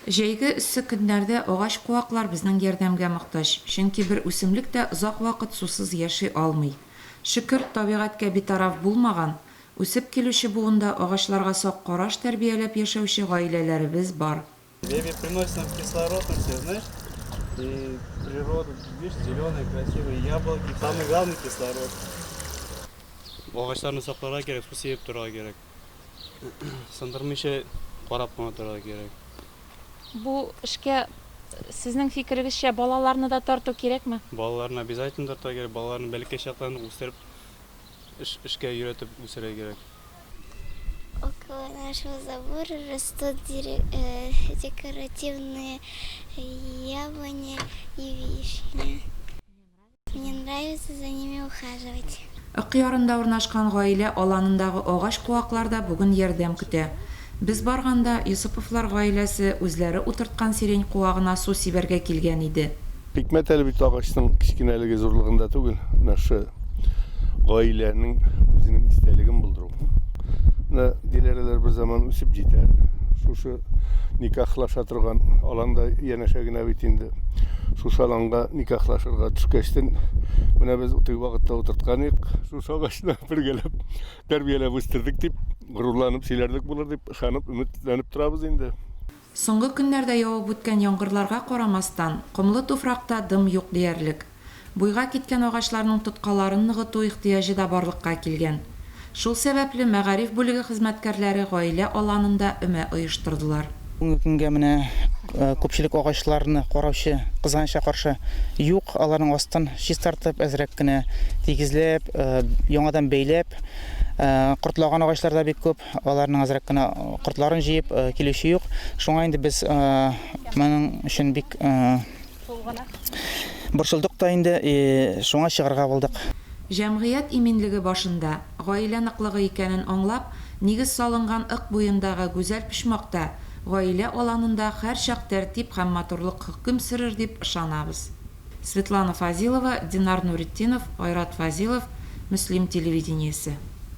Җәйге эссе көннәрдә агач куаклар безнең ярдәмгә мохтаҗ, чөнки бер үсемлек тә озак вакыт сусыз яши алмый. Шөкер, табигатькә битараф булмаган, үсеп килүче буында агачларга сак караш тәрбияләп яшәүче гаиләләребез бар. Деревья приносят нам кислород, все, знаешь, и природа, видишь, зеленые, красивые яблоки, самый главный кислород. Агачларны сакларга кирәк, су сееп торырга кирәк. Сындырмыйча карап кына торырга кирәк. Бу эшкә сезнең фикерегезчә балаларны да тарту кирәкме? Балаларны обязательно тартырга кирәк, балаларны бәләкәй чактан үстереп, эшкә өйрәтеп үстерергә кирәк. Около нашего забора растут декоративные яблони и вишни. Мне нравится за ними ухаживать. Ык ярында урнашкан гаилә аланындагы агач куакларда бүген ярдәм көтә. Без барганда Юсуповлар гаиләсе үзләре утырткан сирень куагына су сибәргә килгән иде. Хикмәт әле бит агачның кичкенәлеге зурлыгында түгел, менә шу гаиләнең үзенең истәлеген булдыру. Менә диләрәләр бер заман үсеп җитәр. Шушы никахлаша торган аланда янәшә генә бит инде. Шушы аланга никахлашырга төшкәчтен менә без теге вакытта утырткан идек. Шушы агачны бергәләп тәрбияләп үстердек дип горурланып сөйләрлек булыр дип ышанып, өметләнеп торабыз инде. Соңгы көннәрдә явып үткән яңгырларга карамастан, комлы туфракта дым юк диярлек. Буйга киткән агачларның тоткаларын ныгыту ихтыяҗы да барлыкка килгән. Шул сәбәпле мәгариф бүлеге хезмәткәрләре гаилә аланында өмә оештырдылар. Бүгенге көнгә менә күпчелек агачларны караучы кызганычка каршы юк, аларның астын чистартып, әзрәк кенә тигезләп, яңадан бәйләп, кортлаган агачлар да бик күп, аларның әзрәк кенә кортларын җыеп килүче юк. Шуңа инде без моның өчен бик борчылдык та инде, шуңа чыгарга булдык. Җәмгыять иминлеге башында гаилә ныклыгы икәнен аңлап, нигез салынган ык буендагы гүзәл почмакта гаилә аланында һәр чак тәртип һәм матурлык хөкем сөрер дип ышанабыз. Светлана Фазилова, Динар Нуретдинов, Айрат Фазилов, Мөслим телевидениесе.